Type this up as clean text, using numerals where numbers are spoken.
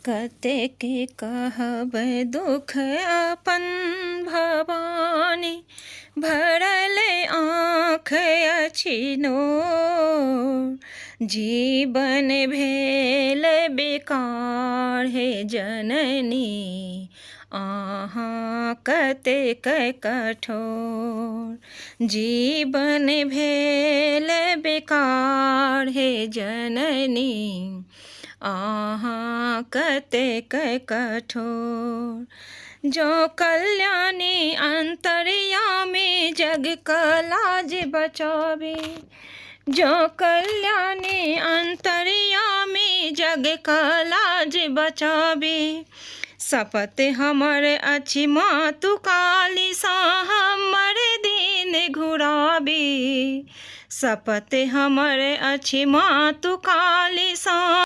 कतेक कहब दुख अपन भवानी, भरल आँख अछि नोर। जीवन भेल बेकार हे जननी, अहाँ कतेक कठोर। जीवन भेल बेकार हे जननी, अहाँ कतेक कठोर। जो कल्याणी अंतर्यामी जग का लाज बचावे, जो कल्याणी अंतर्यामी जग का लाज बचावे। शपथ हमर अछि मातु काली सा हमर दिन घुराबी। शपथ हमर अछि मातु काली सा